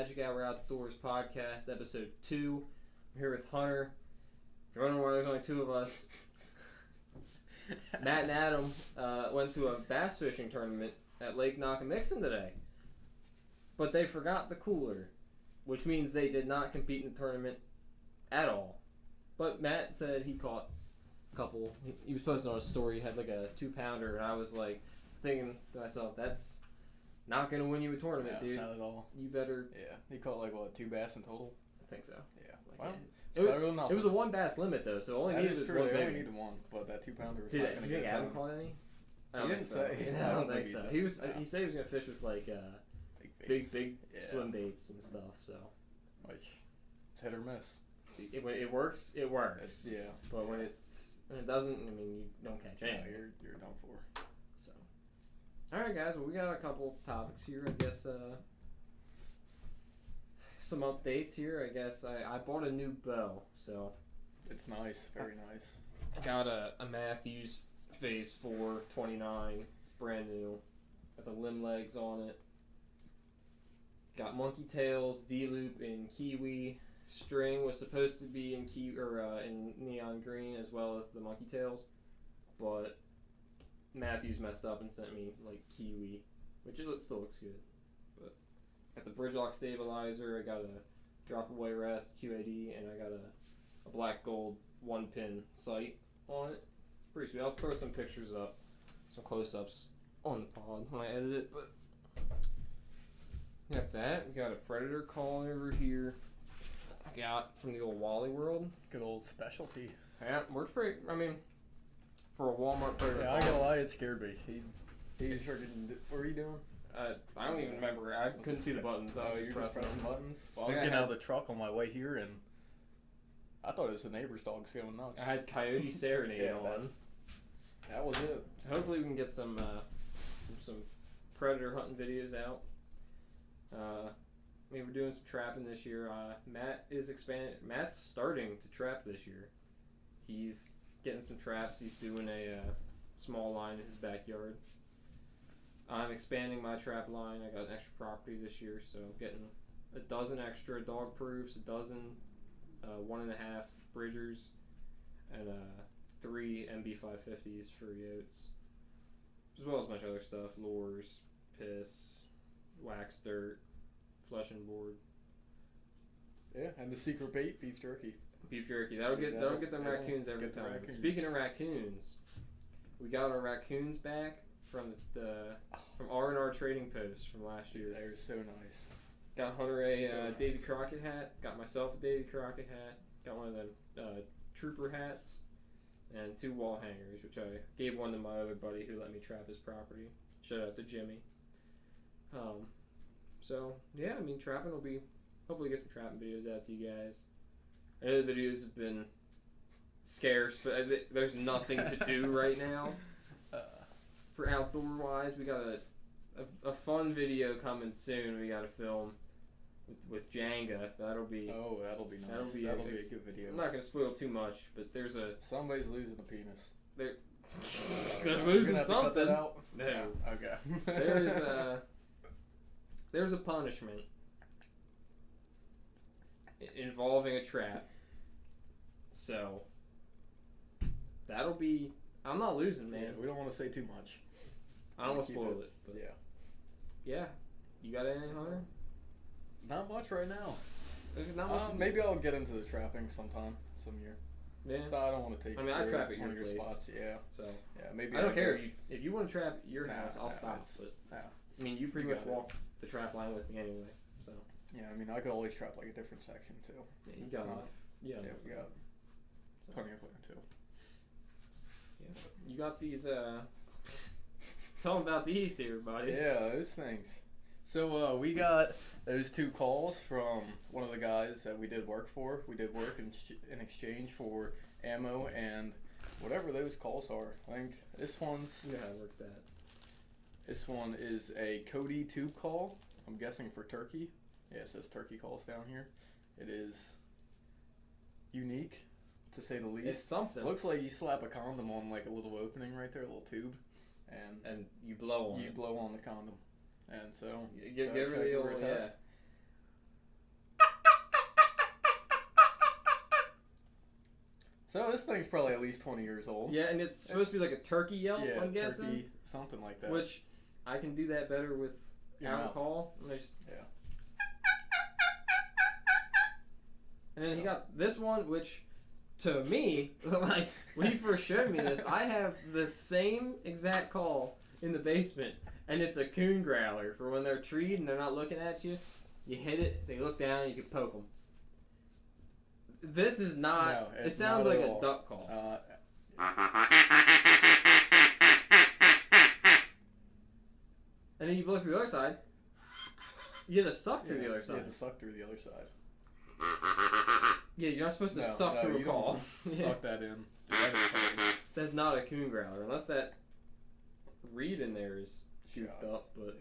Magic Hour Outdoors podcast, episode 2. I'm here with Hunter. If you're wondering why there's only 2 of us, Matt and Adam went to a bass fishing tournament at Lake Nockamixon today. But they forgot the cooler, which means they did not compete in the tournament at all. But Matt said he caught a couple. He was posting on a story, he had like a 2-pounder, and I was like thinking to myself, that's not going to win you a tournament, dude. Not at all. You better... Yeah. He caught like, what, 2 bass in total? I think so. Yeah. Like, well, it was a 1 bass limit, though, so only needed was true. 1 They big. only needed 1, but that 2-pounder was Did not going to get it Adam done. caught any? He didn't say. I don't think so. He said he was going to fish with like big swim baits and stuff, so... Which, it's hit or miss. When it works, it works. Yeah. But when it doesn't, I mean, you don't catch anything. No, you're done for. So, all right, guys. Well, we got a couple topics here. I guess some updates here. I guess I bought a new bow, so it's nice, very nice. Got a Matthews Phase 4 29. It's brand new. Got the limb legs on it. Got monkey tails, D-loop in kiwi. String was supposed to be in in neon green as well as the monkey tails, but Matthews messed up and sent me like kiwi, which still looks good. But got the bridge lock stabilizer. I got a drop away rest QAD, and I got a black gold 1-pin sight on it. Pretty sweet. I'll throw some pictures up, some close-ups on the pod when I edit it. But got that. We got a predator calling over here. I got from the old Wally World. Good old specialty. Yeah, works pretty. I mean, for a Walmart predator. Yeah, I ain't gonna lie, it scared me. He's freaking. What were you doing? I don't even remember. I couldn't see the buttons. Oh, you're just pressing buttons? Well, I was getting out of the truck on my way here, and I thought it was the neighbor's dogs going nuts. I had Coyote Serenade on. That was it. So hopefully we can get some predator hunting videos out. I mean, we're doing some trapping this year. Matt is expanding. Matt's starting to trap this year. He's getting some traps. He's doing a small line in his backyard. I'm expanding my trap line. I got an extra property this year, so I'm getting a dozen extra dog proofs, a dozen 1.5 bridgers, and 3 MB550s for yotes, as well as a bunch of other stuff: lures, piss, wax dirt, flesh and board. Yeah, and the secret bait, beef jerky. Beef jerky. That'll get them raccoons every time. Speaking of raccoons, we got our raccoons back from from R&R Trading Post from last year. They're so nice. Got Hunter a Davy Crockett hat. Got myself a Davy Crockett hat. Got one of them trooper hats, and 2 wall hangers, which I gave one to my other buddy who let me trap his property. Shout out to Jimmy. So yeah, I mean, trapping will be. Hopefully, get some trapping videos out to you guys. I know the videos have been scarce, but there's nothing to do right now. For outdoor wise, we got a fun video coming soon. We got to film with Jenga. That'll be nice. That'll be a good video. I'm not gonna spoil too much, but there's somebody's losing a penis. They're losing something. No. Okay. There's a punishment involving a trap. So that'll be. I'm not losing, man. Yeah, we don't want to say too much. I don't want to spoil it, but yeah. You got anything, Hunter? Not much right now. There's not much. Maybe I'll get into the trapping some year. Yeah. I don't want to take. I mean, I trap at your place. Spots. Yeah. So yeah, maybe. I don't care if you want to trap at your house. I'll stop. But I mean, you pretty much walk the trap line with me anyway. So yeah, I mean, I could always trap like a different section too. Yeah, you got enough. Yeah, we got plenty of land too. Yeah, you got these. Tell them about these here, buddy. Yeah, those things. So we got those 2 calls from one of the guys that we did work for. We did work in exchange for ammo and whatever those calls are. I think this one's. Yeah, I worked that. This one is a Cody tube call. I'm guessing for turkey. Yeah, it says turkey calls down here. It is unique, to say the least. It's something. It looks like you slap a condom on like a little opening right there, a little tube, and you blow on the condom, and so give her the old So this thing's probably at least 20 years old. Yeah, and it's supposed to be like a turkey yelp, Yeah, I'm guessing. turkey, something like that. Which I can do that better with Your our mouth. call. Yeah. And then he got this one, which to me, like when he first showed me this, I have the same exact call in the basement, and it's a coon growler for when they're treed and they're not looking at you. You hit it, they look down, you can poke them. This is not. No, it it's sounds not like at a all. duck call. And then you blow through the other side. You have to suck through the other You side. have to suck through the other side. Yeah, you're not supposed to No, suck no, through a you call. don't suck that in. That is totally That's not a coon growler, unless that reed in there is goofed shot. up. But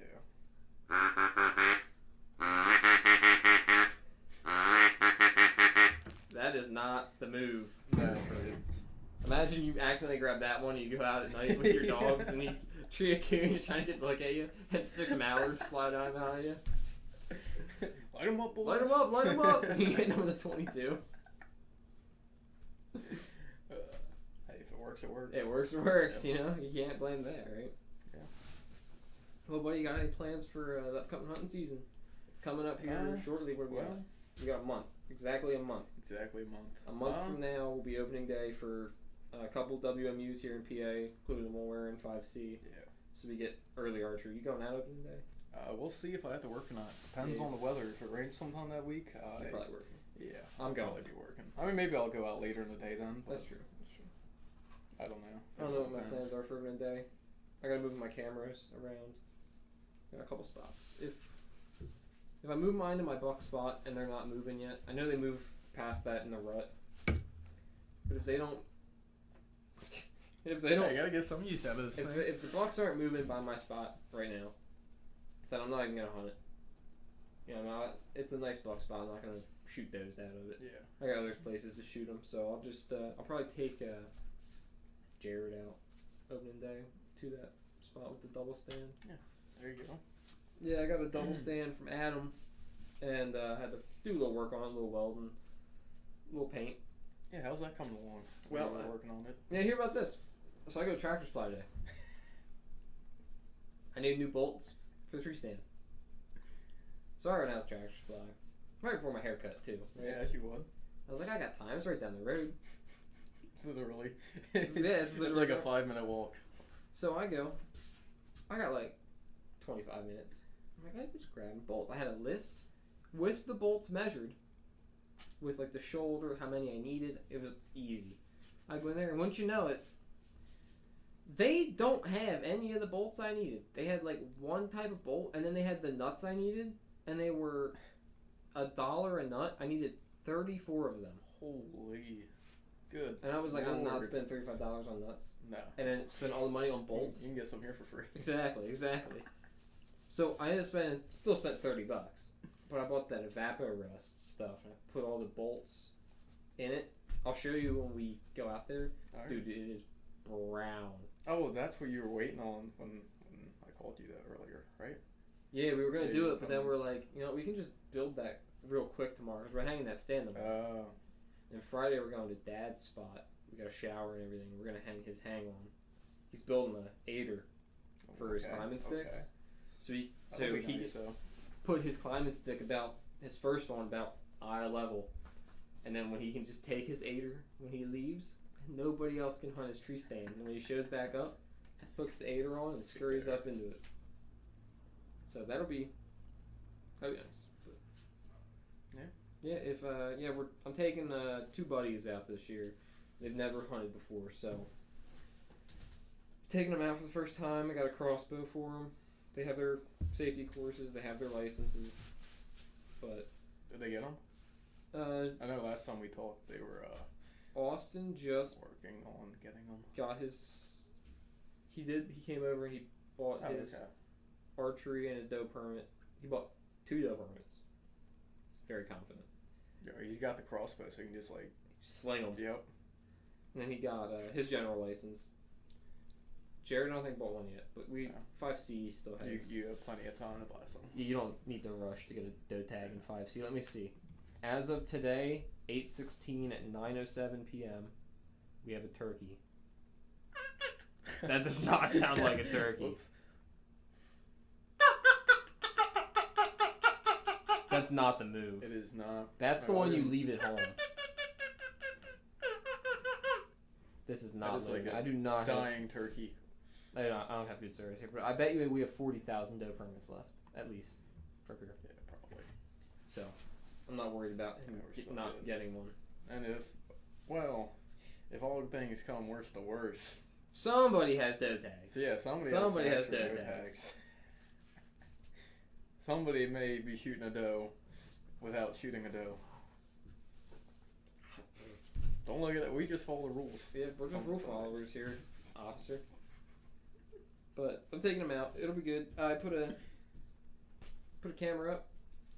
that is not the move. No, it's... Imagine you accidentally grab that one and you go out at night with your dogs and you tree a coon, you're trying to get to look at you, and 6 mallards fly down behind you. Light them up, boys. Light them up, light them up! And you hit them with a 22. Hey, if it works, it works. It works, it works, Yeah. you know? You can't blame that, right? Yeah. Well, buddy, you got any plans for the upcoming hunting season? It's coming up here shortly. What do we got? We got a month. Exactly a month. Exactly a month. A month from now will be opening day for a couple WMUs here in PA, including one we're in 5C. Yeah. So we get early archery. You going out opening day? We'll see if I have to work or not. Depends on the weather. If it rains sometime that week, You're probably working. yeah, I'm I'll going. probably be working. I mean, maybe I'll go out later in the day then. But That's true. That's true. I don't know. I don't know what my plans are for opening day. I gotta move my cameras around. Got a couple spots. If I move mine to my buck spot and they're not moving yet, I know they move past that in the rut. But if they don't, I gotta get some use out of this thing. if the bucks aren't moving by my spot right now, then I'm not even gonna hunt it. You know, it's a nice buck spot. I'm not gonna shoot those out of it. Yeah. I got other places to shoot them, so I'll just I'll probably take Jared out opening day to that spot with the double stand. There you go. Yeah, I got a double stand from Adam, and had to do a little work on it, a little welding, a little paint. Yeah, how's that coming along? Well, we're working on it. Yeah, hear about this. So I go to Tractor Supply today. I need new bolts for the tree stand. So I ran out of Tractor Supply. Right before my haircut, too. Right? Yeah, you would. I was like, I got time. It's right down the road. Literally. It's It's like a 5-minute walk. So I go. I got like 25 minutes. I'm like, I just grab a bolt. I had a list with the bolts measured, with like the shoulder, how many I needed. It was easy. I go in there, and once you know it, they don't have any of the bolts I needed. They had like one type of bolt, and then they had the nuts I needed, and they were $1 a nut. I needed 34 of them. Holy. Good. And I was like, I'm not Lord. spending $35 on nuts. No. And then spend all the money on bolts. You can get some here for free. Exactly. So I ended up still spent $30, but I bought that Evapo-Rust stuff and I put all the bolts in it. I'll show you when we go out there. Right. Dude, it is brown. Oh, that's what you were waiting on when I called you that earlier, right? Yeah, we were gonna Yeah, do you it, but then come- we're like, we can just build that real quick tomorrow because we're hanging that stand up. Oh. And Friday we're going to Dad's spot. We got a shower and everything. We're gonna hang his hang on. He's building a aider for his climbing sticks. Okay. So he That'll be can nice, so. put his climbing stick about his first one about eye level, and then when he can just take his aider when he leaves, nobody else can hunt his tree stand. And when he shows back up, hooks the aider on and scurries up into it. So that'll be nice. But I'm taking 2 buddies out this year. They've never hunted before, so taking them out for the first time. I got a crossbow for them. They have their safety courses. They have their licenses. But Did they get them? I know last time we talked, they were Austin just working on getting them. got his. He came over and he bought his archery and a doe permit. He bought 2 doe permits. He's very confident. Yeah, he's got the crossbow, so he can just like Sling them. Yep. And then he got his general license. Jared, I don't think bought one yet, but 5C still has. You have plenty of time to buy some. You don't need to rush to get a doe tag in 5C. Let me see. As of today, 8/16 at 9:07 p.m. we have a turkey. That does not sound like a turkey. Whoops. That's not the move. It is not. That's the one you leave at home. This is not like I do not dying turkey. I don't have good service here, but I bet you we have 40,000 doe permits left, at least, for beer. Yeah, probably. So, I'm not worried about him not getting one. And if all things come worse to worse, somebody has doe tags. So yeah, somebody has doe tags. Somebody may be shooting a doe without shooting a doe. Don't look at it. We just follow the rules. Yeah, we're just rule followers here, officer. But I'm taking them out. It'll be good. I put a camera up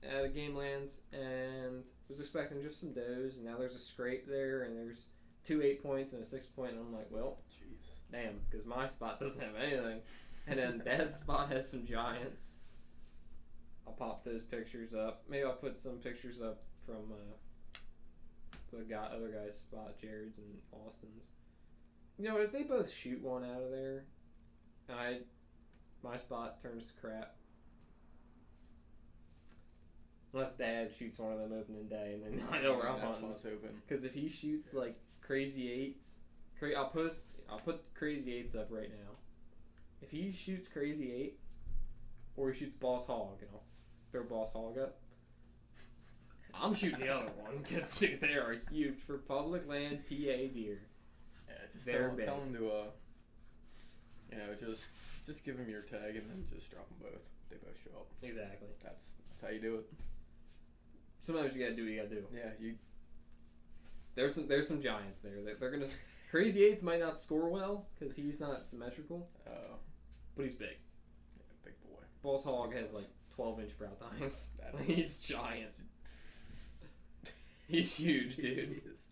at a game lands and was expecting just some does, and now there's a scrape there, and there's 2 8-points and a 6-point, and I'm like, well, jeez, damn, because my spot doesn't have anything, and then Dad's spot has some giants. I'll pop those pictures up. Maybe I'll put some pictures up from the other guy's spot, Jared's and Austin's. You know, if they both shoot one out of there, and my spot turns to crap. Unless Dad shoots one of them opening day, and then I know where I'm hunting. That's open. Because if he shoots like crazy eights, I'll put crazy eights up right now. If he shoots crazy 8, or he shoots boss hog, and I'll throw boss hog up, I'm shooting the other one because dude, they are huge for public land PA deer. Yeah, just tell him to just give him your tag and then just drop them both. They both show up. Exactly. That's how you do it. Sometimes you gotta do what you gotta do. Yeah, There's some giants there. They're gonna crazy 8s might not score well because he's not symmetrical. But he's big. Yeah, big boy. Boss hog has like 12-inch brow tines. He's giant. He's huge, dude. He is.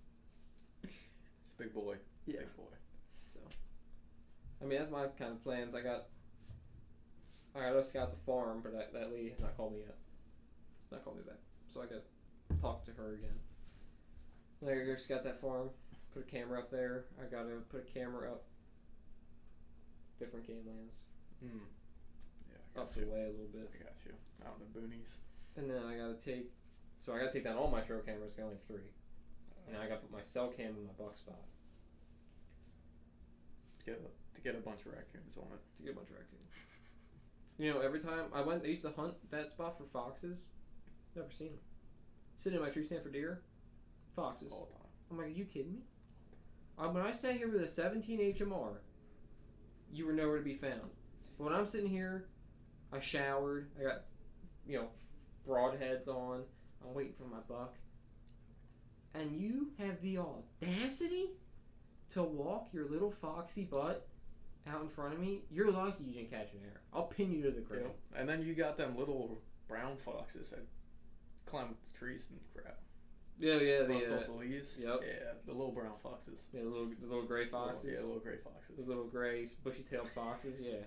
It's a big boy. Yeah. Big boy. So, I mean, that's my kind of plans. I got to scout the farm, but that lady has not called me yet. Not called me back. So I got to talk to her again. And I got to go scout that farm, put a camera up there. I got to put a camera up different game lands. Yeah, up the way a little bit. I got you. Out in the boonies. And then I got to take down all my trail cameras. I only have 3. And I got to put my cell cam in my buck spot. To get a bunch of raccoons on it. To get a bunch of raccoons. You know, every time I used to hunt that spot for foxes. Never seen them. Sitting in my tree stand for deer. Foxes. All the time. I'm like, are you kidding me? When I sat here with a 17 HMR, you were nowhere to be found. But when I'm sitting here, I showered. I got, broadheads on. I'm waiting for my buck. And you have the audacity to walk your little foxy butt out in front of me. You're lucky you didn't catch an arrow. I'll pin you to the ground. Yeah. And then you got them little brown foxes that climb up the trees and crap. Yeah, Bust off the leaves. Yep. Yeah, the little brown foxes. Yeah, the little gray foxes. Little gray foxes. The little gray bushy-tailed foxes. Yeah.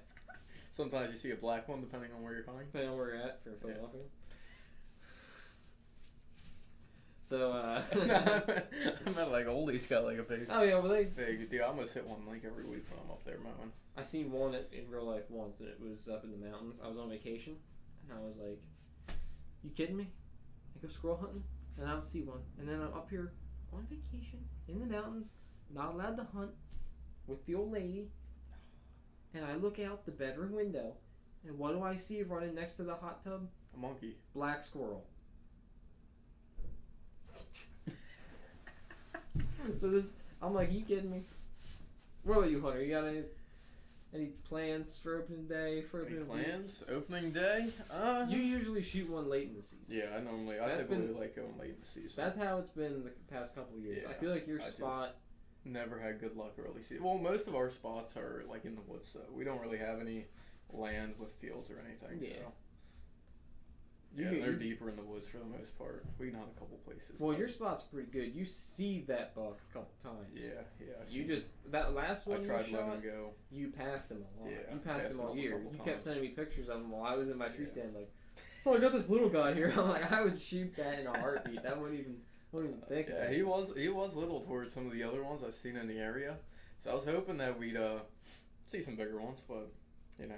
Sometimes you see a black one depending on where you're hunting. Depending on where you're at for Philadelphia. So, I meant like Oldie's got like a big. Oh yeah, well big. Dude, I almost hit one like every week when I'm up there mowing. I seen one in real life once, and it was up in the mountains. I was on vacation, and I was like, "You kidding me?" I go squirrel hunting, and I don't see one. And then I'm up here on vacation in the mountains, not allowed to hunt with the old lady. And I look out the bedroom window, and what do I see running next to the hot tub? A monkey. Black squirrel. So I'm like, you kidding me? What about you, Hunter? You got any plans for opening day? Any plans? Opening day? You usually shoot one late in the season. Yeah, I typically like going late in the season. That's how it's been the past couple of years. Yeah, I feel like your spot never had good luck early season. Well, most of our spots are like in the woods, so we don't really have any land with fields or anything. Yeah. So. They're deeper in the woods for the most part. We can hunt a couple places. Well, your spot's pretty good. You see that buck a couple times. Yeah. That last one I tried you shot, letting him go. You passed him a lot. Yeah, you passed him all year. You kept sending me pictures of him while I was in my tree stand like, oh, I got this little guy here. I'm like, I would shoot that in a heartbeat. That wouldn't even What do you think? Yeah, he was little towards some of the other ones I've seen in the area. So I was hoping that we'd see some bigger ones, but you know,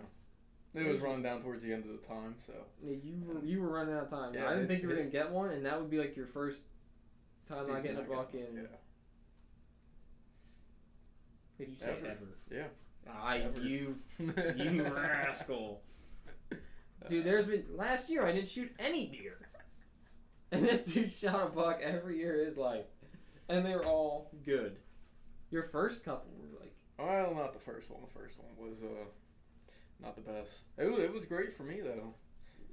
it was running down towards the end of the time. So yeah, you were running out of time. Yeah, I didn't think you were gonna get one, and that would be like your first time not getting a buck in. Yeah. If you say ever. Yeah. Ever. You rascal. Dude, there's been last year I didn't shoot any deer, and this dude shot a buck every year of his life, and they were all good. Your first couple were like. Well, not the first one. The first one was not the best. It was great for me though.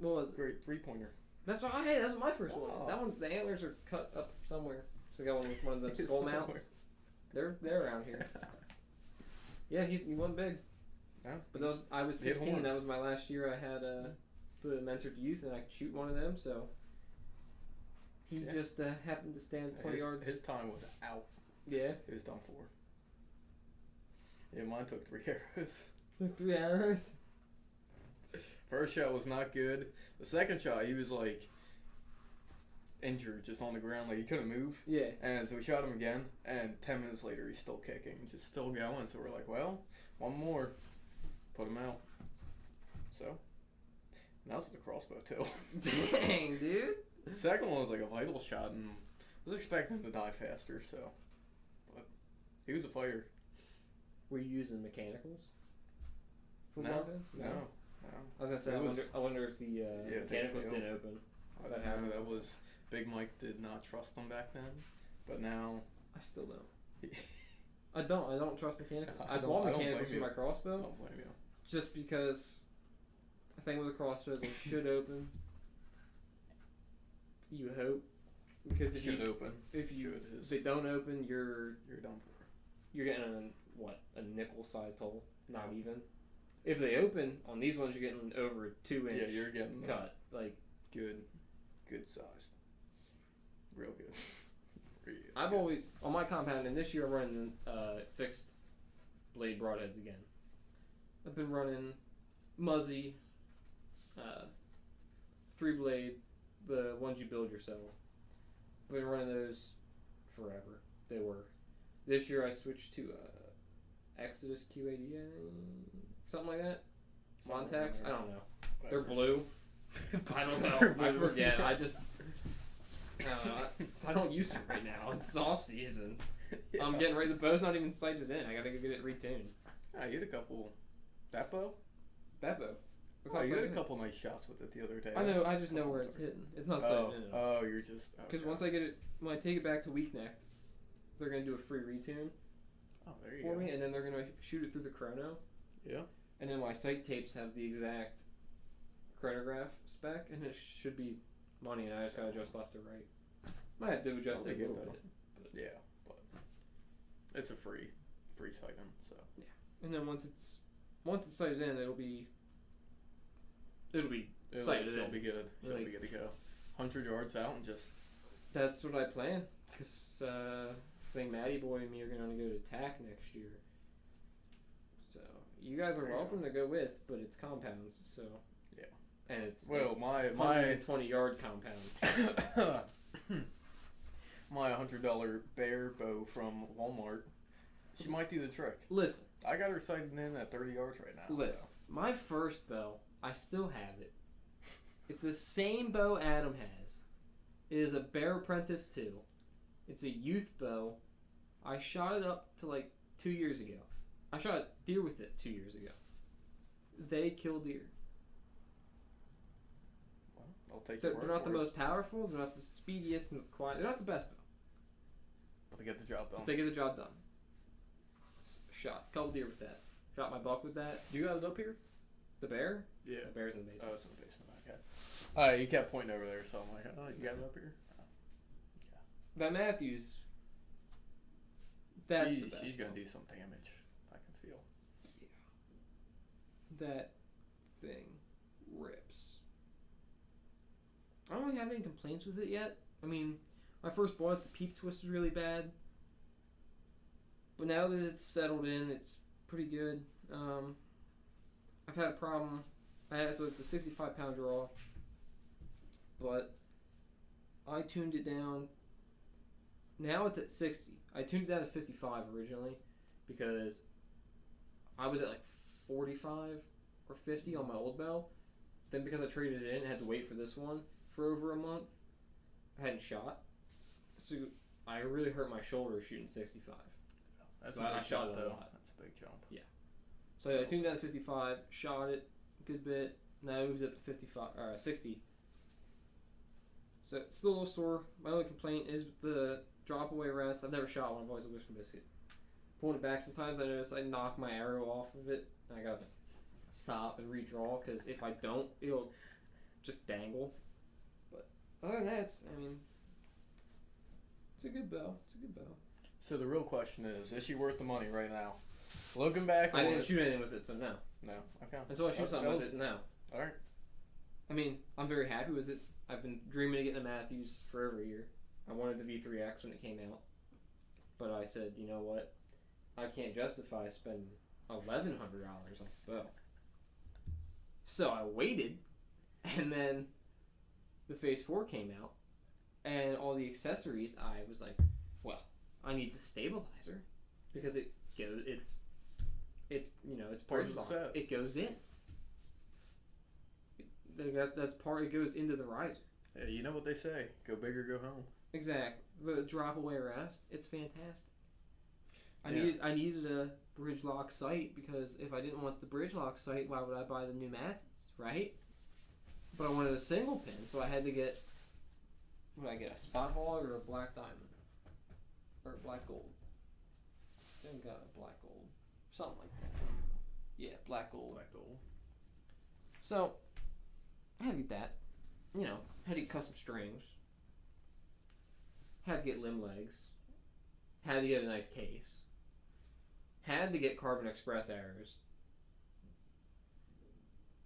What was it? Great 3-pointer. That's what my first one is. That one, the antlers are cut up somewhere. So we got one with one of those skull mounts. They're around here. Yeah, he won big. Yeah. But I was 16. That was my last year. I had the mentored youth, and I could shoot one of them. So he just happened to stand 20 yards. His time was out. Yeah. He was done for. Yeah, mine took 3 arrows. 3 arrows? First shot was not good. The second shot, he was like injured, just on the ground, like he couldn't move. Yeah. And so we shot him again, and 10 minutes later, he's still kicking, just still going. So we're like, well, one more, put him out. So, and that was with a crossbow too. Dang, dude. The second one was like a vital shot, and I was expecting him to die faster. So, but he was a fighter. Were you using mechanicals? No. I was gonna say, I wonder if the mechanicals didn't open. That was Big Mike did not trust them back then, but now I still don't. I don't trust mechanicals. I bought mechanicals for my crossbow. I don't blame you. Just because I think with a crossbow they should open. You hope, because if they don't open, you're done for. You're getting a nickel-sized hole. Not even. If they open on these ones, you're getting over a 2-inch. Yeah, you're getting cut. Like good sized. Real good. I've always on my compound, and this year I'm running fixed blade broadheads again. I've been running Muzzy, 3-blade, the ones you build yourself. I've been running those forever. They work. This year I switched to Exodus Q80, something like that. Montax? I don't know. They're blue. I don't know. I forget. I don't use it right now. It's off season. Yeah. I'm getting ready. The bow's not even sighted in. I gotta go get it retuned. You had a couple. That bow? That bow. You had a couple nice shots with it the other day. I know. I just know where it's hitting. It's not sighted in. Oh, you're just. Because once I get it, when I take it back to Weak Necked, they're gonna do a free retune. Oh, there you for go. me, and then they're gonna shoot it through the chrono. Yeah. And then my sight tapes have the exact chronograph spec, and it should be money, and I just gotta adjust left or right. Might have to adjust it a little bit. Yeah, but it's a free sighting, so. Yeah. And then once it's sighted in, it'll be sighted in. It'll be good. It'll be good to go. 100 yards out and just. That's what I plan, because I think Matty Boy and me are gonna go to TAC next year. So you guys are welcome to go with, but it's compounds, so. Yeah. And it's my 20-yard compound. My $100 bear bow from Walmart. She might do the trick. Listen. I got her sighted in at 30 yards right now. Listen. So. My first bow, I still have it. It's the same bow Adam has. It is a Bear Apprentice 2. It's a youth bow. I shot it up to like 2 years ago. I shot deer with it 2 years ago. They kill deer. Well, I'll take They're not the most powerful. They're not the speediest and the quiet. They're not the best bow. But they get the job done. But they get the job done. Shot a couple deer with that. Shot my buck with that. You got it up here? The bear? Yeah. The bear's in the basement. Oh, it's in the basement. Okay. You kept pointing over there, so I'm like, oh, you got it up here? Oh. Yeah. That Matthews. That's the best. She's going to do some damage. I can feel. Yeah. That thing rips. I don't really have any complaints with it yet. I mean, when I first bought it, the peep twist was really bad. But now that it's settled in, it's pretty good. I've had a problem. So it's a 65-pound draw. But I tuned it down Now it's at 60. I tuned it down to 55 originally because I was at like 45 or 50 on my old bow. Then because I traded it in and had to wait for this one for over a month, I hadn't shot. So I really hurt my shoulder shooting 65. That's So a big I shot jump, it a though. lot. That's a big jump. Yeah. So I tuned down to 55, shot it a good bit. Now I moved up to 60. So it's still a little sore. My only complaint is with the drop away rest. I've never shot one. I've always a wishbone biscuit. Pulling it back, sometimes I notice I knock my arrow off of it. And I gotta stop and redraw because if I don't, it'll just dangle. But other than that, it's a good bow. It's a good bow. So the real question is she worth the money right now? Looking back on I didn't it, shoot anything with it, so no. no. Okay. Until I shoot something with it, no. All right. I mean, I'm very happy with it. I've been dreaming of getting a Matthews for over a year. I wanted the V3X when it came out. But I said, you know what? I can't justify spending $1,100 on a bow. So I waited, and then the Phase 4 came out, and all the accessories, I was like, well, I need the stabilizer because it's Part of the bridge lock. set. It goes in. That's part. It goes into the riser. Yeah, you know what they say: go big or go home. Exactly. The drop away rest. It's fantastic. I Yeah. needed a bridge lock sight because if I didn't want the bridge lock sight, why would I buy the new Matthews, right? But I wanted a single pin, so I had to get. What did I get? A spot hog or a black diamond, or a black gold? I think I got a black gold, something like that. Yeah, black gold. Black gold. So I had to get that. Had to get custom strings. Had to get limb legs. Had to get a nice case. Had to get Carbon Express arrows.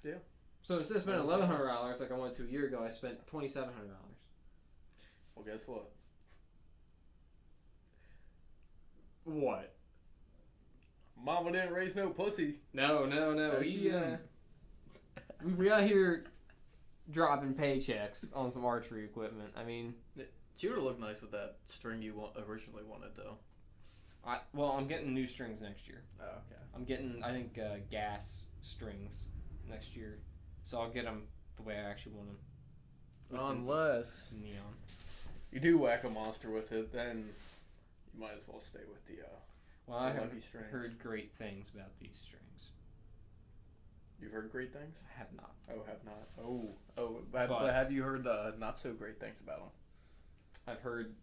Yeah. So instead of spending $1,100 like I wanted to a year ago, I spent $2,700. Well, guess what? What? Mama didn't raise no pussy. No. We out here dropping paychecks on some archery equipment. I mean, She would have looked nice with that string you originally wanted, though. I'm getting new strings next year. Oh, okay. I'm getting, I think, gas strings next year. So I'll get them the way I actually want them. Unless Neon. you do whack a monster with it, then you might as well stay with the Well, I have lucky strings. heard great things about these strings. You've heard great things? I have not. Oh, have not. But have you heard not so great things about them? I've heard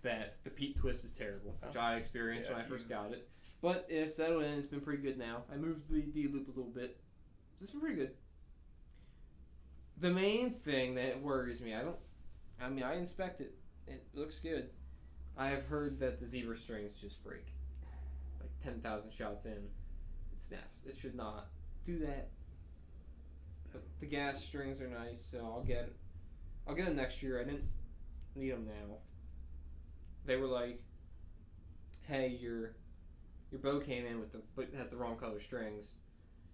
that the Pete Twist is terrible, which I experienced when I first got it. But it's settled in. It's been pretty good now. I moved the D loop a little bit. It's been pretty good. The main thing that worries me, I inspect it. It looks good. I have heard that the zebra strings just break. Like 10,000 shots in, it snaps. It should not do that. But the gas strings are nice, so I'll get them next year. I didn't need them now. They were like, hey, your bow came in but it has the wrong color strings.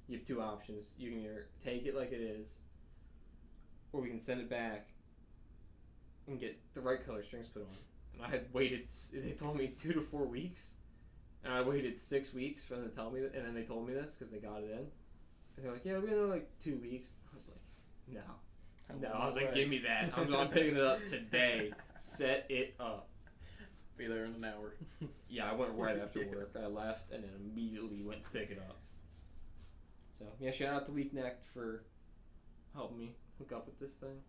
You have two options. You can either take it like it is, or we can send it back and get the right color strings put on. And I had waited, they told me 2 to 4 weeks, and I waited 6 weeks for them to tell me that, and then they told me this because they got it in. And they're like, yeah, it'll be another 2 weeks. I was like, no. I was like, give me that. I'm picking it up today. Set it up. Be there in an hour. Yeah, I went right after work. I left and then immediately went to pick it up. So, yeah, shout out to Weak Necked for helping me hook up with this thing.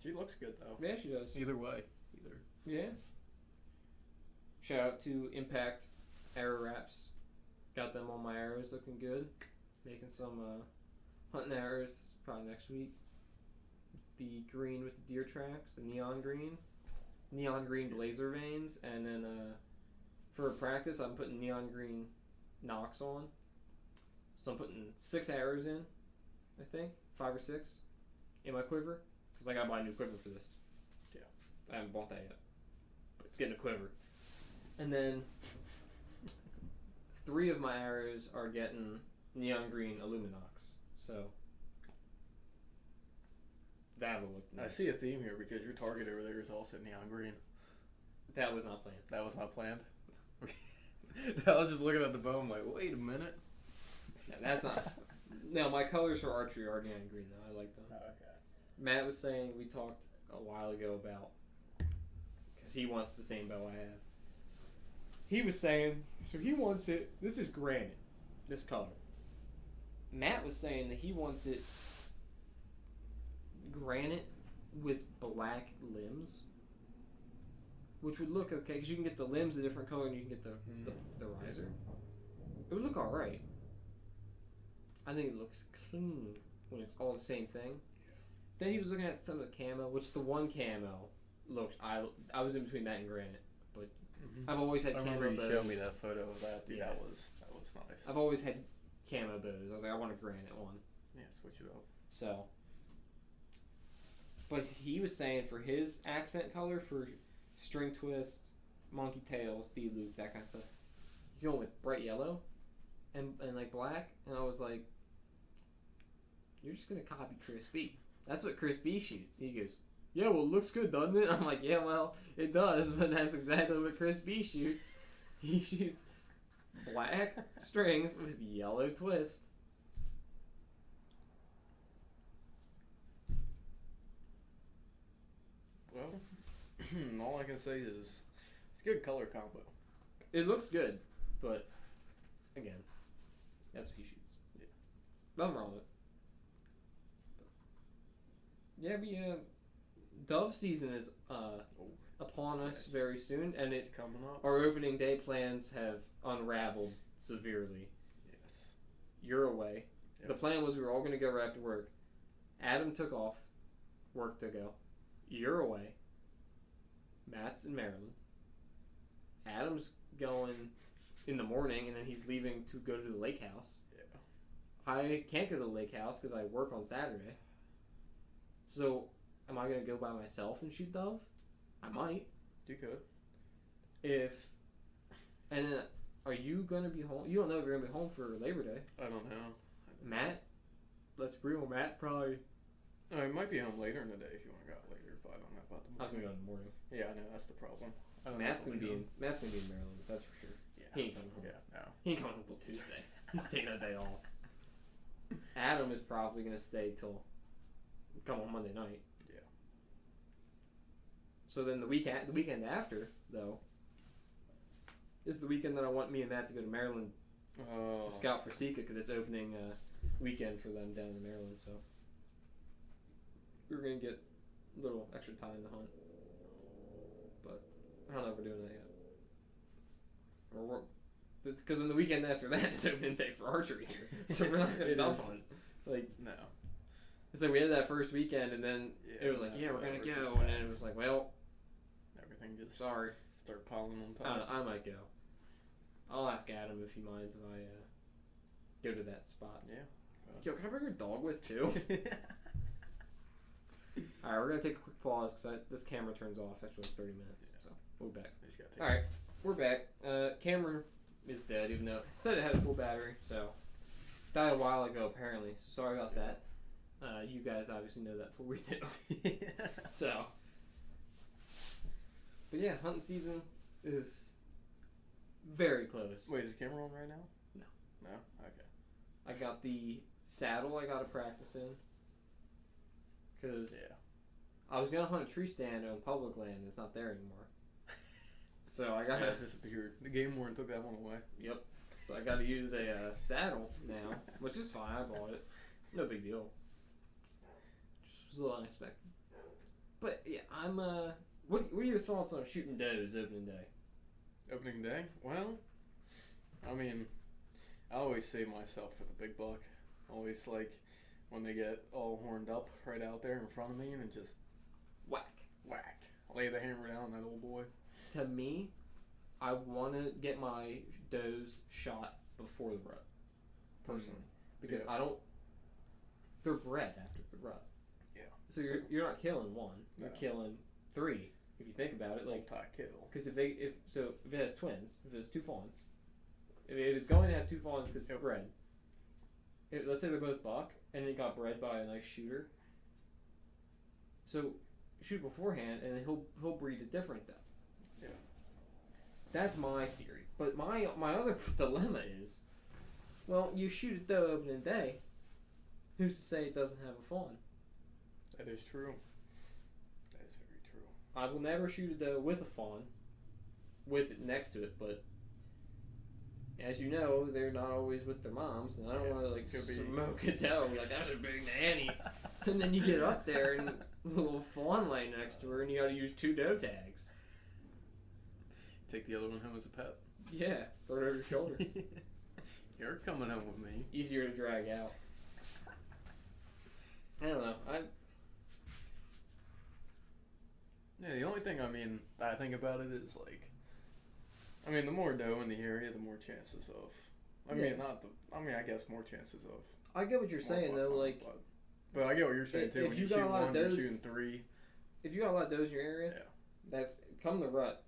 She looks good, though. Yeah, she does. Either way. Yeah. Shout out to Impact Arrow Wraps. Got them on my arrows looking good. Making some hunting arrows probably next week. The green with the deer tracks, the neon green blazer veins, and then for practice I'm putting neon green nocks on. So I'm putting 6 arrows in, I think, 5 or 6 in my quiver, because I gotta buy a new quiver for this. Yeah. I haven't bought that yet, but it's getting a quiver. And then 3 of my arrows are getting neon green Illuminox. So that'll look I nice. see a theme here because your target over there is also neon green. That was not planned. That was not planned. I was just looking at the bow. I'm like, wait a minute. No, that's not. No, my colors for archery are neon green though. I like them. Oh, okay. Matt was saying we talked a while ago about because he wants the same bow I have. He was saying so he wants it. This is granite, this color. Matt was saying that he wants it granite with black limbs, which would look okay because you can get the limbs a different color and you can get the riser. It would look all right. I think it looks clean when it's all the same thing. Then he was looking at some of the camo, which the one camo looked. I was in between that and granite, but I've always had I camo remember you bows. showed me that photo of that. Dude, Yeah. that was nice. I've always had camo bows. I was like, I want a granite one. Yeah, switch it up. So, but he was saying for his accent color for string twist, monkey tails, D loop, that kind of stuff, he's going with bright yellow and like black. And I was like, you're just gonna copy Chris B. That's what Chris B shoots. He goes, yeah, well, it looks good, doesn't it? I'm like, yeah, well, it does, but that's exactly what Chris B shoots. He shoots black strings with yellow twist. Well, all I can say is it's a good color combo. It looks good, but again, that's what he shoots. Yeah. Nothing wrong with it. Yeah, dove season is upon us very soon, and It's coming up. our opening day plans have unraveled severely. Yes. You're away. Yep. The plan was we were all going to go right after work. Adam took off, work to go. You're away. Matt's in Maryland. Adam's going in the morning, and then he's leaving to go to the lake house. Yeah. I can't go to the lake house because I work on Saturday. So, am I going to go by myself and shoot dove? I might. You could. And then, are you going to be home? You don't know if you're going to be home for Labor Day. I don't know. Matt? Let's be real. Matt's probably... I might be home later in the day if you want to go out later, but I don't know about the I was morning. going to go in the morning. Yeah, I know, that's the problem. I don't know Matt's if going to I'll be in Maryland, that's for sure. Yeah. He ain't coming home. Yeah, no. He ain't coming home till Tuesday. He's taking a day off. Adam is probably going to stay till come on Monday night. Yeah. So then the weekend after, though, is the weekend that I want me and Matt to go to Maryland Oh, to scout for Sika because it's opening weekend for them down in Maryland. So we're going to get a little extra time to hunt. But I don't know if we're doing that yet. Because then the weekend after that is opening day for archery here. So we're not going to It dump is. hunt. Like, no. it's like we had that first weekend and then it was like, yeah, we're going to go. And then it was like, well, Everything just sorry. start piling on I, top. I might go. I'll ask Adam if he minds if I go to that spot. Yeah. Yo, can I bring your dog with too? Alright, we're going to take a quick pause because this camera turns off after like 30 minutes. So we'll be back. Just gotta take Alright, we're back. Camera is dead even though it said it had a full battery. So died a while ago apparently. So sorry about that. You guys obviously know that before we did. So. But yeah, hunting season is very close. Wait, is the camera on right now? No. No? Okay. I got the saddle I got to practice in. Because Yeah. I was going to hunt a tree stand on public land. It's not there anymore. So I got to... It disappeared. The game warden took that one away. Yep. So I got to use a saddle now, which is fine. I bought it. No big deal. Just was a little unexpected. But yeah, I'm... What are your thoughts on shooting does opening day? Opening day? Well, I mean, I always save myself for the big buck. Always like when they get all horned up right out there in front of me and just Whack. whack. Lay the hammer down on that old boy. To me, I want to get my does shot before the rut, personally, because Yeah. I don't. They're bred after the rut. Yeah. So you're not killing one. You're No. killing three. If you think about it, like Multi-kill. because if it has twins, if it has two fawns, if it's going to have two fawns because it's bred. Let's say they're both buck and it got bred by a nice shooter. So shoot beforehand, and he'll breed a different doe. Yeah. That's my theory. But my other dilemma is, well, you shoot a doe opening day. Who's to say it doesn't have a fawn? That is true. That is very true. I will never shoot a doe with a fawn, with it next to it, but as you know, they're not always with their moms, and I don't want to like smoke a doe like that's a big nanny, and then you get up there and a little fawn laying next to her, and you got to use 2 doe tags. Take the other one home as a pet. Yeah, throw it over your shoulder. You're coming home with me. Easier to drag out. I don't know. Yeah, the only thing I think about it is like, the more doe in the area, the more chances of. I guess more chances of. I get what you're saying though, like. But I get what you're saying too. When you shoot one, you're shooting 3. If you got a lot of does in your area, that's come the rut.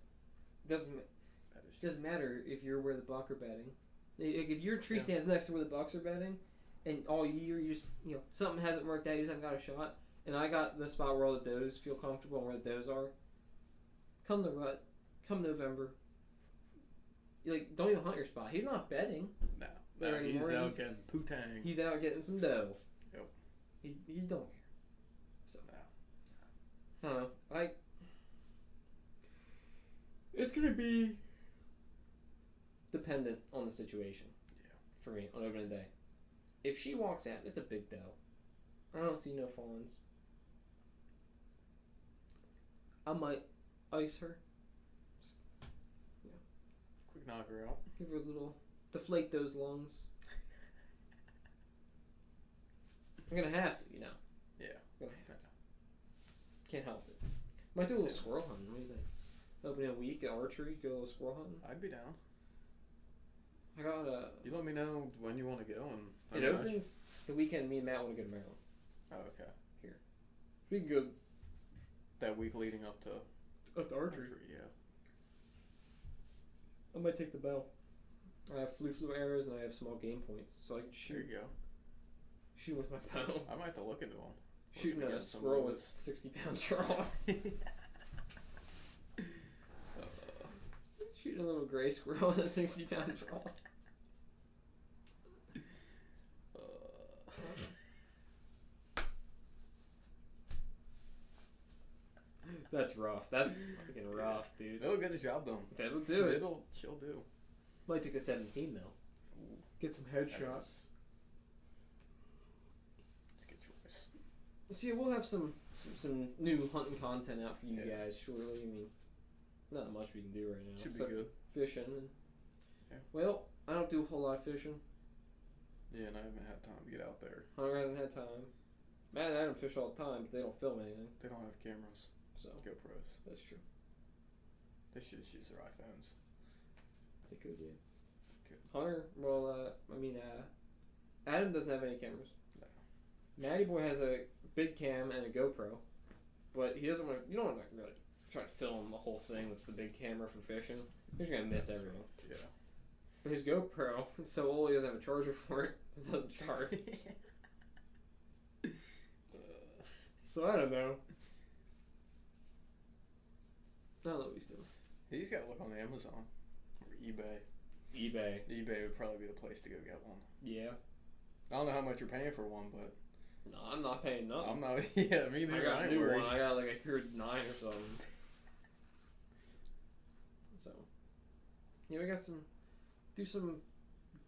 Doesn't matter if you're where the buck are bedding. If your tree stands next to where the bucks are bedding, and all year you just something hasn't worked out, you just haven't got a shot, and I got the spot where all the does feel comfortable and where the does are. Come the rut, come November. Don't even hunt your spot. He's not bedding. No, he's out getting putang. He's out getting some dough. Yep. He don't care. So I don't know. It's gonna be dependent on the situation. Yeah. For me on opening day, if she walks out, it's a big doe. I don't see no fawns. I might ice her. Quick knock her out. Give her a little, deflate those lungs. I'm gonna have to, Yeah. I'm gonna have to. Can't help it. Might do a little squirrel hunting. What do you think? Opening a week at archery, go a little squirrel hunting. I'd be down. I got a. You let me know when you want to go, and it opens the weekend. Me and Matt want to go to Maryland. Oh, okay. Here, we can go. That week leading up to archery. Yeah. I might take the bow. I have flu arrows and I have small game points, so I can shoot. There you go. Shoot with my bow. I might have to look into them. Shooting a squirrel with 60-pound draw. Shooting a little gray squirrel with a 60-pound draw. That's rough. That's fucking rough, dude. It'll get the job done. That'll do it. She'll do. Might take a 17 though. Ooh. Get some headshots. It's a good choice. So yeah, we'll have some new hunting content out for you guys shortly. Not much we can do right now. Should be good. Fishing. Well, I don't do a whole lot of fishing. Yeah, and I haven't had time to get out there. Hunter hasn't had time. Matt and Adam fish all the time, but they don't film anything. They don't have cameras. So GoPros. That's true. They should just use their iPhones. They could, yeah. Good. Hunter, Adam doesn't have any cameras. No. Matty Boy has a big cam and a GoPro, but he doesn't want to. You don't want to really try to film the whole thing with the big camera for fishing. He's gonna miss everything. Yeah. But his GoPro is so old he doesn't have a charger for it. It doesn't charge. So I don't know. I don't know what he's doing. He's got to look on Amazon or eBay. eBay would probably be the place to go get one. Yeah. I don't know how much you're paying for one, but no, I'm not paying nothing. I'm not. Yeah, me neither. I got a new one. I got like I heard 9 or something. So yeah, we got do some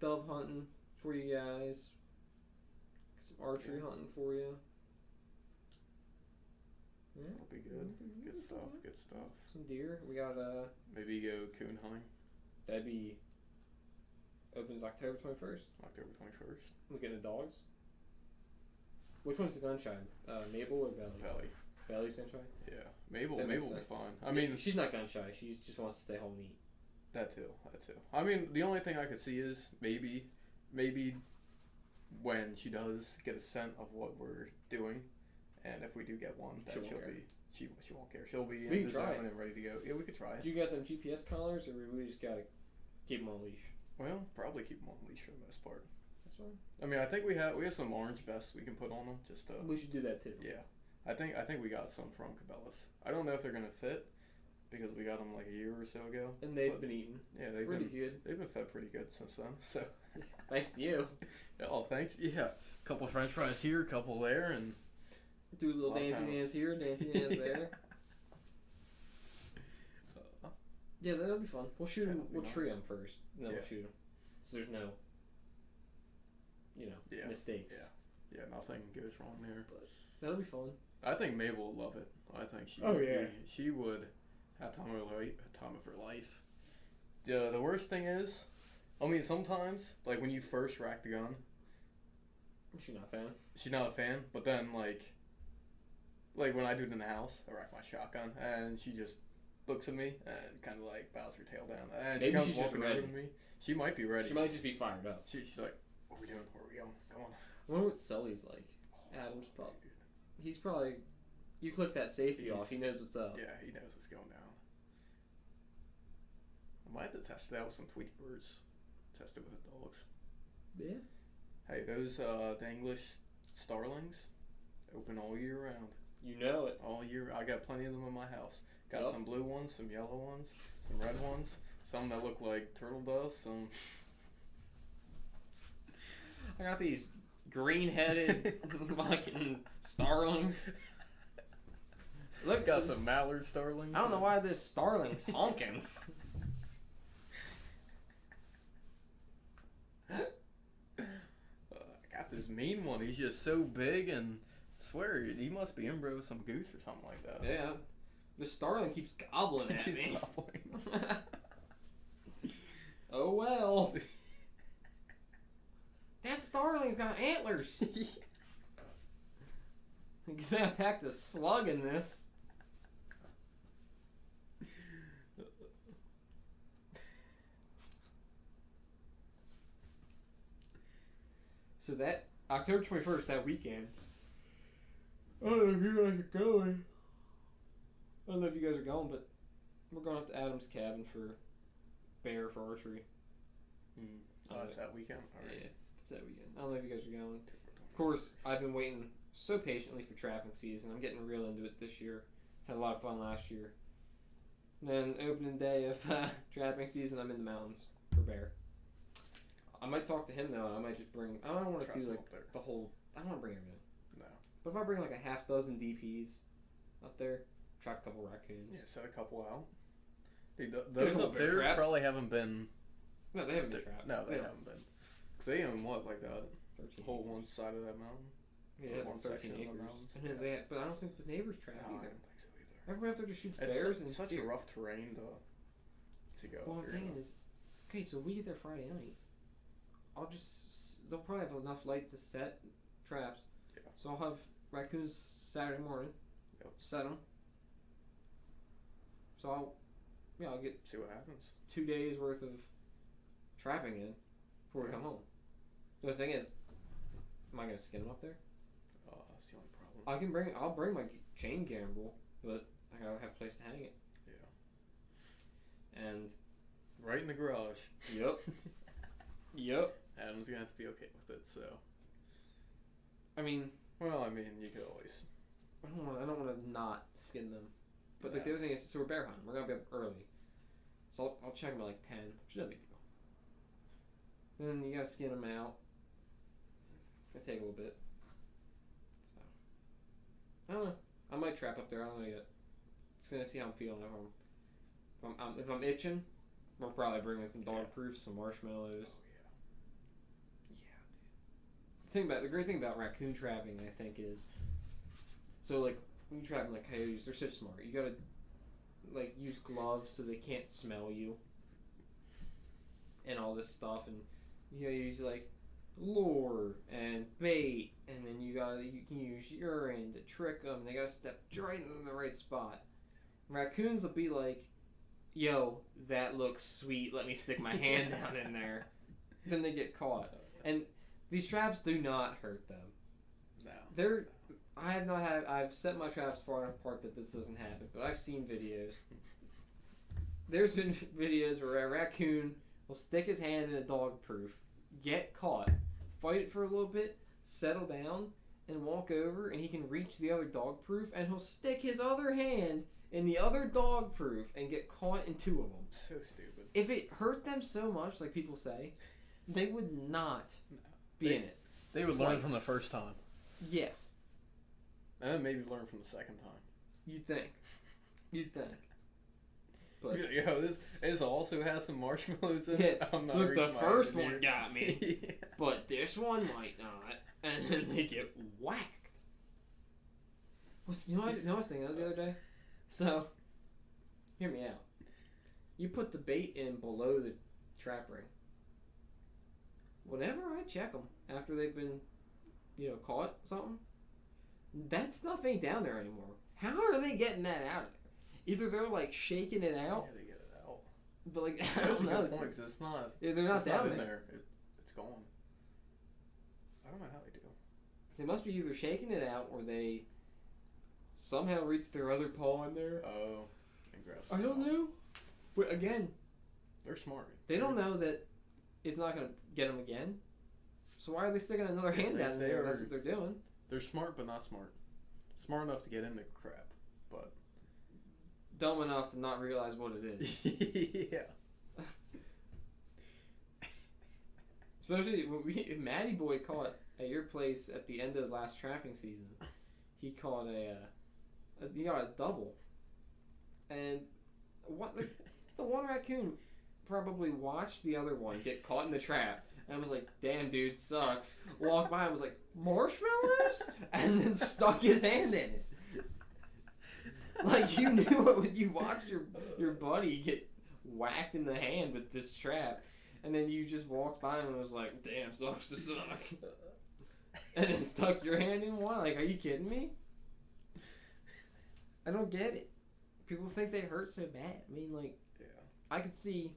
dove hunting for you guys. Some archery hunting for you. Yeah. That'll be good. Good stuff. Good stuff. Some deer. We got maybe go coon hunting. That'd be opens October 21st. October 21st. We get the dogs. Which one's the gun shy? Mabel or Belly? Belly. Belly's gun shy? Yeah. Mabel will be fine. I mean, she's not gun shy. She just wants to stay home and eat. That too. I mean, the only thing I could see is maybe when she does get a scent of what we're doing, and if we do get one, that she won't care. She'll be in the zone and ready to go. Yeah, we could try it. Do you got them GPS collars, or we just gotta keep them on leash? Well, probably keep them on leash for the most part. That's fine. I mean, I think we have some orange vests we can put on them. Just we should do that too. Yeah, I think we got some from Cabela's. I don't know if they're gonna fit because we got them like a year or so ago. And they've been eating. Yeah, Pretty good. They've been fed pretty good since then. So Thanks to you. oh, thanks. Yeah, a couple French fries here, a couple there, and Do a little dancing hands here, dancing hands there. Yeah, that'll be fun. We'll shoot him. We'll tree him first, and then we'll shoot him. So there's no, mistakes. Yeah, nothing goes wrong there. But that'll be fun. I think Mabel will love it. I think she. Oh, would yeah. She would have time of her life. The worst thing is, I mean, sometimes like when you first rack the gun, She's not a fan. she's not a fan. But then like when I do it in the house, I rack my shotgun, and she just looks at me and kind of like bows her tail down, and Maybe she comes she's just walking over ready. to me. She might be ready. She might just be fired up. She's like, "What are we doing? Where are we going? Come on." I wonder what Sully's like. Adam's pup. He's probably. You click that safety off. He knows what's up. Yeah, he knows what's going down. I might have to test it out with some Tweety birds. Test it with the dogs. Yeah. Hey, those the English starlings, open all year round. You know it. All year. I got plenty of them in my house. Got Yup. some blue ones, some yellow ones, some red ones, some that look like turtle doves, some. I got these green-headed fucking starlings. Look, Got some mallard starlings. I don't know why this starling's honking. I got this mean one. He's just so big, and I swear he must be inbred with some goose or something like that. Yeah. This starling keeps gobbling at He's me. gobbling. Oh well. That starling's got antlers. Gonna pack the slug in this. So that October 21st, that weekend. I don't know if you guys are going. I don't know if you guys are going, but we're going up to Adam's cabin for bear for archery. It's that weekend. All right. Yeah, it's that weekend. I don't know if you guys are going. Of course, I've been waiting so patiently for trapping season. I'm getting real into it this year. Had a lot of fun last year. And then opening day of trapping season, I'm in the mountains for bear. I might talk to him though. I might just bring. I don't want to do like the whole. I don't want to bring everything. No. But if I bring like a half dozen DPs up there, trap a couple raccoons. Yeah, set a couple out. Dude, Get a those couple up bear there traps. probably haven't been. No, they haven't been trapped. No, they haven't been. Cause they own what, like that 13 whole acres. one side of that mountain. Yeah, one 13 section of the acres. mountains. And then Yeah. they have, but I don't think the neighbors trap No, I either. don't think so either. Everybody up there just shoots It's bears and such deer. a rough terrain to go. Well, up the here, thing though. is, okay, so we get there Friday night. They'll probably have enough light to set traps. Yeah. So I'll have raccoons Saturday morning. Yep. Set them. So I'll get See what happens. 2 days worth of trapping in before we come home. The thing is, am I gonna skin them up there? That's the only problem. I'll bring my chain gamble, but I gotta have a place to hang it. Yeah. And Right in the garage. yep. Yep. Adam's gonna have to be okay with it. So. I mean, Well, I mean, you could always. I don't want to not skin them. But like, the Yeah. other thing is, so we're bear hunting. We're gonna be up early, so I'll check them at like 10, which is no big deal. Then you gotta skin them out. That take a little bit. So I don't know. I might trap up there. I don't know yet. It's gonna see how I'm feeling. If I'm itching, we're probably bringing some dog proof, some marshmallows. Oh, The great thing about raccoon trapping, I think, is so like when you trapping like coyotes, they're so smart. You gotta like use gloves so they can't smell you, and all this stuff, and you gotta use like lure and bait, and then you can use urine to trick them. They gotta step right in the right spot. Raccoons will be like, "Yo, that looks sweet. Let me stick my hand down in there." Then they get caught, and these traps do not hurt them. No. I've set my traps far enough apart that this doesn't happen, but I've seen videos. There's been videos where a raccoon will stick his hand in a dog proof, get caught, fight it for a little bit, settle down, and walk over, and he can reach the other dog proof, and he'll stick his other hand in the other dog proof and get caught in two of them. So stupid. If it hurt them so much, like people say, they would not be in it. They would learn from the first time. Yeah. And then maybe learn from the second time. You'd think. But this also has some marshmallows in it. I'm not look, the reaching my first hand in one here. got me, Yeah. but this one might not. And then they get whacked. You know what I was thinking of the other day? So, hear me out. You put the bait in below the trap ring. Whenever I check them after they've been, caught something, that stuff ain't down there anymore. How are they getting that out of there? Either they're like shaking it out. Yeah, they get it out. But like, I That's don't a know. good point, 'cause it's not. Yeah, they're not it's down not in there. It's gone. I don't know how they do. They must be either shaking it out or they somehow reach their other paw in there. Oh, and grab I don't know. But again, they're smart. they don't know that it's not going to get them again. So why are they sticking another hand down in there? That's what they're doing. They're smart, but not smart. Smart enough to get into crap, but dumb enough to not realize what it is. Yeah. Especially when Matty Boy caught at your place at the end of the last trapping season. He caught he got a double, and the one raccoon probably watched the other one get caught in the trap. And I was like, damn, dude, sucks. Walked by and was like, marshmallows? And then stuck his hand in it. Like, you knew you watched your buddy get whacked in the hand with this trap. And then you just walked by and was like, damn, sucks to suck. And then stuck your hand in one? Like, are you kidding me? I don't get it. People think they hurt so bad. I mean, like, yeah. I could see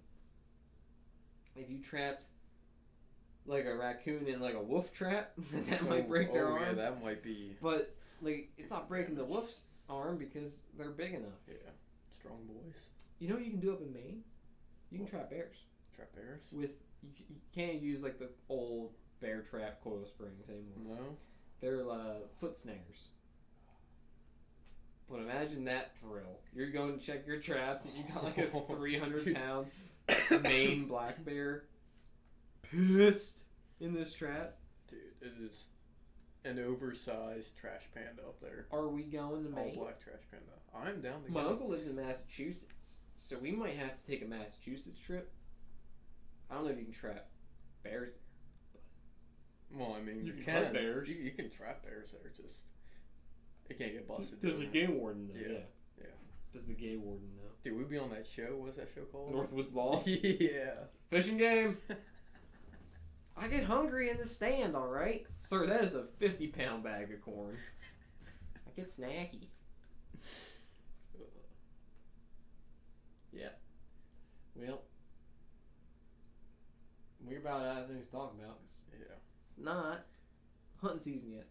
if you trapped like a raccoon in like a wolf trap, that might break their arm. Yeah, that might be. But like, it's not breaking the wolf's arm because they're big enough. Yeah, strong boys. You know what you can do up in Maine? You can trap bears. Trap bears? You can't use like the old bear trap coil springs anymore. No. They're foot snares. But imagine that thrill. You're going to check your traps and you got like a 300-pound Maine black bear pissed in this trap. Dude, it is an oversized trash panda up there. Are we going to Maine? All black trash panda. I'm down to My go. uncle lives in Massachusetts, so we might have to take a Massachusetts trip. I don't know if you can trap bears there. Well, I mean, You can hunt bears. You can trap bears there, just it can't get busted. Does the game warden know? Yeah. Does the game warden know? Dude, we'd be on that show. What's that show called? Northwoods Law? Yeah. Fishing game? I get hungry in the stand, alright? Sir, that is a 50-pound bag of corn. I get snacky. Yeah. Well, we're about out of things to talk about. Yeah. It's not hunting season yet.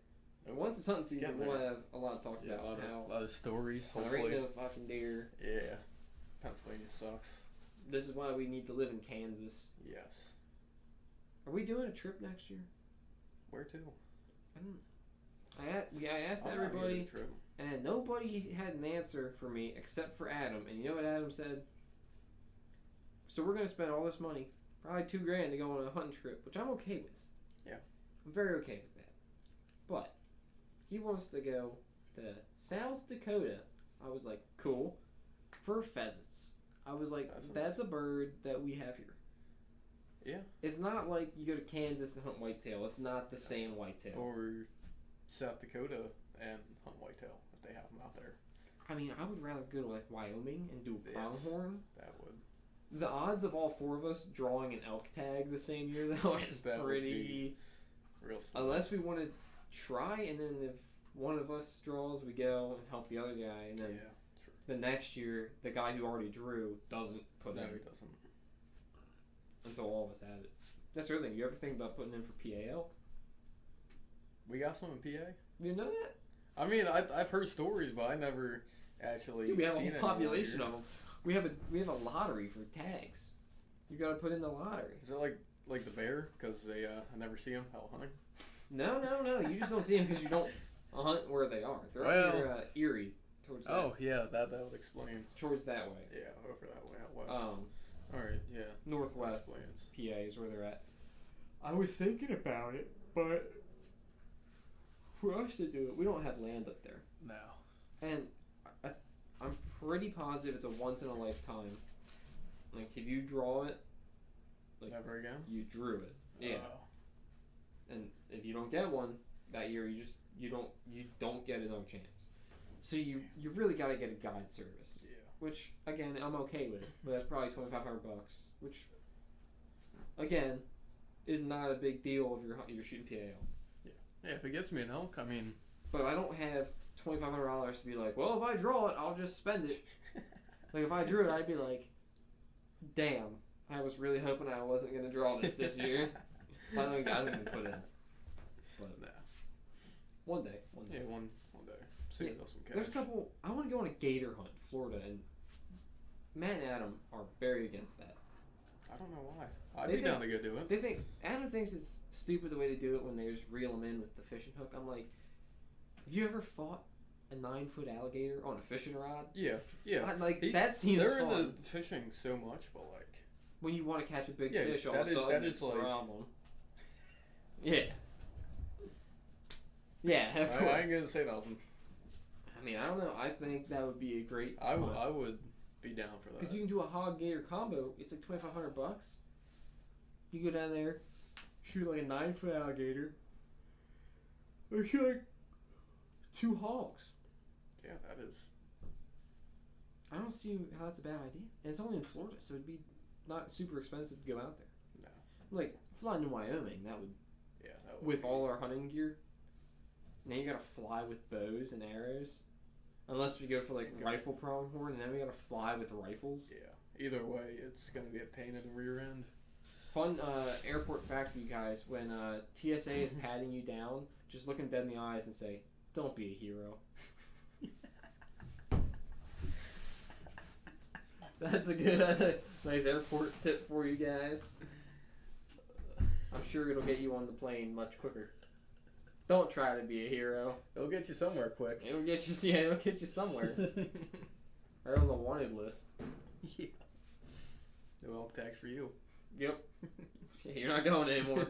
And once it's hunting season, we'll have a lot to talk about. A lot of stories, There hopefully. ain't no fucking deer. Yeah. Pennsylvania sucks. This is why we need to live in Kansas. Yes. Are we doing a trip next year? Where to? I don't know. I asked I'm not everybody, getting a trip. and nobody had an answer for me except for Adam. And you know what Adam said? So we're going to spend all this money, probably $2,000 to go on a hunting trip, which I'm okay with. Yeah. I'm very okay with that. But he wants to go to South Dakota. I was like, cool. For pheasants. I was like, that's a bird that we have here. Yeah. It's not like you go to Kansas and hunt whitetail. It's not the same whitetail. Or South Dakota and hunt whitetail if they have them out there. I mean, I would rather go to like Wyoming and do pronghorn. That would. The odds of all four of us drawing an elk tag the same year though is That would pretty. be real slow. Unless we want to try, and then if one of us draws, we go and help the other guy, and then true. the next year the guy who already drew doesn't put No, in he doesn't. until all of us have it. That's the other thing. You ever think about putting in for PA elk? We got some in PA. You know that? I mean, I've heard stories, but I never actually. Dude, we have a seen whole any population here. of them. We have a lottery for tags. You got to put in the lottery. Is it like the bear? Because they I never see them out hunting. No. You just don't see them because you don't hunt where they are. They're up near Erie, towards that. Oh yeah, that would explain. Towards that way. Yeah, over that way out west. All right, yeah. Northwest PA is where they're at. I was thinking about it, but for us to do it, we don't have land up there. No. And I'm pretty positive it's a once in a lifetime. Like if you draw it, like never again. You drew it. Yeah. And if you don't get one that year, you don't get another chance. So you really got to get a guide service. Yeah. Which again I'm okay with, but that's probably $2,500, which again is not a big deal if you're shooting PAL. Yeah, if it gets me an elk, I mean. But I don't have $2,500 to be like, well, if I draw it, I'll just spend it. Like if I drew it, I'd be like, damn, I was really hoping I wasn't gonna draw this year. So I don't even put it in. But nah. One day. Yeah, one day. See some cash. There's a couple. I want to go on a gator hunt in Florida, and Matt and Adam are very against that. I don't know why. I'd be down to go do it. They think Adam thinks it's stupid the way they do it when they just reel them in with the fishing hook. I'm like, have you ever fought a 9-foot alligator on a fishing rod? Yeah. That seems they're fun. They're into fishing so much, but like when you want to catch a big fish, all of a sudden that it's is a like problem. Yeah. Yeah, of course. I ain't gonna say nothing. I mean, I don't know. I think that would be a great. I would be down for that. Because you can do a hog gator combo. It's like $2,500. You go down there, shoot like a 9-foot alligator, or shoot like 2 hogs. Yeah, that is. I don't see how that's a bad idea. And it's only in Florida, so it'd be not super expensive to go out there. No. Like flying to Wyoming, that would. Yeah, that would. With all our hunting gear. Now you gotta fly with bows and arrows. Unless we go for like rifle pronghorn, and then we gotta fly with rifles. Yeah. Either way, it's gonna be a pain in the rear end. Fun airport fact for you guys: when TSA is patting you down, just look them dead in the eyes and say, "Don't be a hero." That's a nice airport tip for you guys. I'm sure it'll get you on the plane much quicker. Don't try to be a hero. It'll get you somewhere quick. It'll get you somewhere. Right on the wanted list. Yeah. No elk tax for you. Yep. You're not going anymore.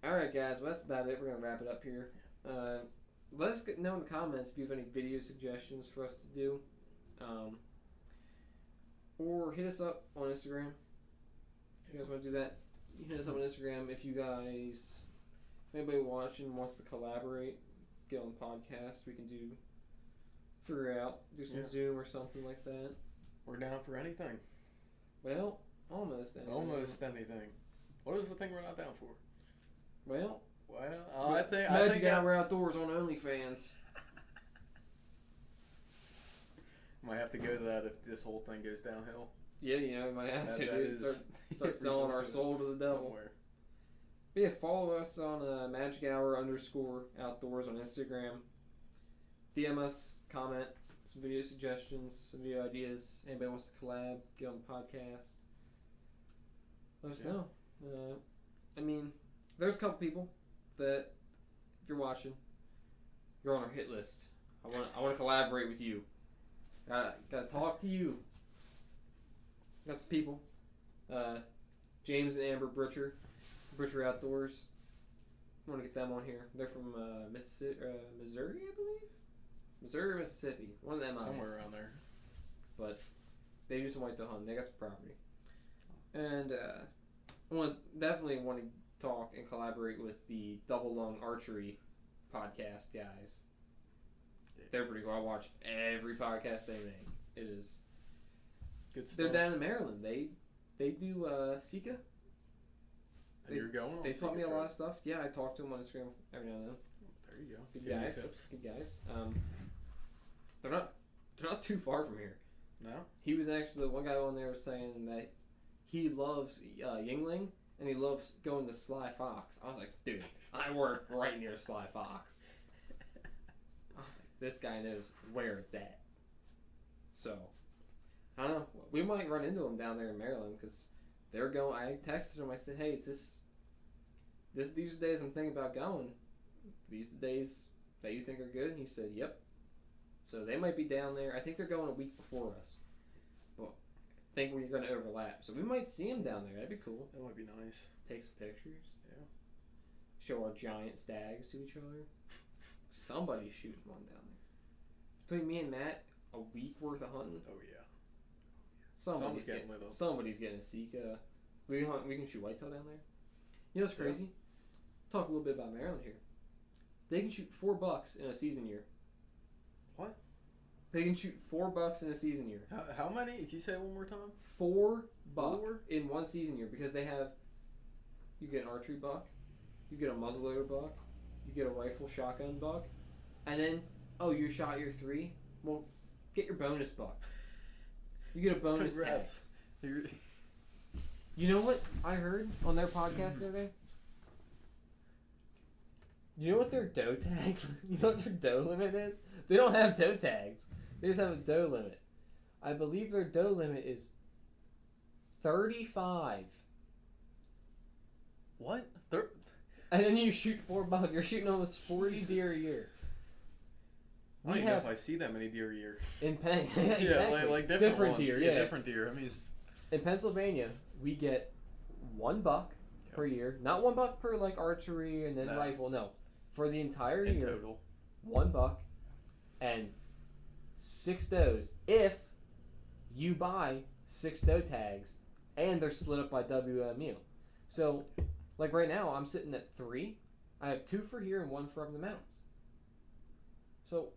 Alright guys, well, that's about it. We're going to wrap it up here. Let us know in the comments if you have any video suggestions for us to do. Or hit us up on Instagram. If you guys want to do that, you hit us up on Instagram. If anybody watching wants to collaborate, get on the podcast, we can figure it out, do some Zoom or something like that. We're down for anything. Well, almost anything. Almost anything. What is the thing we're not down for? Well, I think Magic Hour Outdoors on OnlyFans. Might have to go to that if this whole thing goes downhill. Yeah, we might have to start selling our soul to the devil. Somewhere. But yeah, follow us on Magic Hour _Outdoors on Instagram. DM us, comment, some video suggestions, some video ideas. Anybody wants to collab, get on the podcast. Let us know. I mean, there's a couple people that, if you're watching, you're on our hit list. I want to collaborate with you. Gotta talk to you. Got some people. James and Amber Butcher Outdoors. I want to get them on here. They're from Missouri, I believe. Missouri or Mississippi. One of them. Somewhere around there. But they do some white-tail hunting. They got some property. And I definitely want to talk and collaborate with the Double Lung Archery podcast guys. They're pretty cool. I watch every podcast they make. It is good stuff. They're down in Maryland. They do Sika. And you're going on They taught me a trip. lot of stuff. Yeah, I talk to them on Instagram every now and then. There you go. Good Give me guys. tips. Good guys. They're not too far from here. No? He was actually the one guy on there was saying that he loves Yingling and he loves going to Sly Fox. I was like, dude, I work right near Sly Fox. I was like, this guy knows where it's at. So, I don't know. We might run into him down there in Maryland because they're going. I texted him. I said, hey, is these days I'm thinking about going. These days that you think are good? And he said, yep. So they might be down there. I think they're going a week before us. But I think we're going to overlap. So we might see them down there. That'd be cool. That might be nice. Take some pictures. Yeah. Show our giant stags to each other. Somebody's shooting one down there. Between me and Matt, a week worth of hunting. Oh yeah. Somebody's getting lit up. Somebody's getting a Sika. We can shoot whitetail down there. You know what's crazy? Talk a little bit about Maryland here. They can shoot $4 in a season year. What? They can shoot $4 in a season year. How many? Can you say it one more time? $4 Four? in one season year because they have. You get an archery buck, you get a muzzleloader buck, you get a rifle shotgun buck, and then you shot your 3. Well, get your bonus buck. You get a bonus Congrats. tag. You know what I heard on their podcast the other day? You know what their doe tag? You know what their doe limit is? They don't have doe tags. They just have a doe limit. I believe their doe limit is 35. What? And then you shoot $4. You're shooting almost 40 Jesus. deer a year. I don't even know if I see that many deer a year. In Penn, Yeah, exactly. like different ones. deer. Yeah, Yeah, different deer. I mean, in Pennsylvania, we get $1 per year. Not $1 per like archery and then rifle. No, for the entire in year, total, $1 and 6 does. If you buy 6 doe tags, and they're split up by WMU. So, like right now, I'm sitting at 3. I have 2 for here and 1 for up in the mountains. So,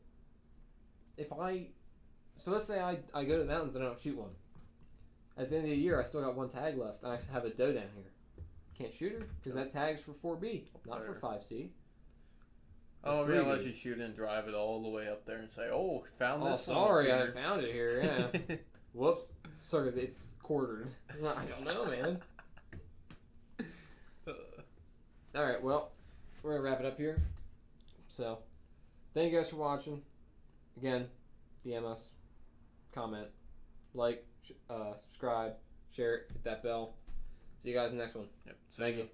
let's say I go to the mountains and I don't shoot one. At the end of the year, I still got 1 tag left, and I have a doe down here. Can't shoot her because that tag's for 4B, not for 5C. Oh, yeah, unless you shoot and drive it all the way up there and say, "Oh, found this." Oh, sorry, I found it here. Yeah. Whoops. Sorry, it's quartered. I don't know, man. All right, well, we're gonna wrap it up here. So, thank you guys for watching. Again, DM us, comment, like, subscribe, share it, hit that bell. See you guys in the next one. Yep. Thank you.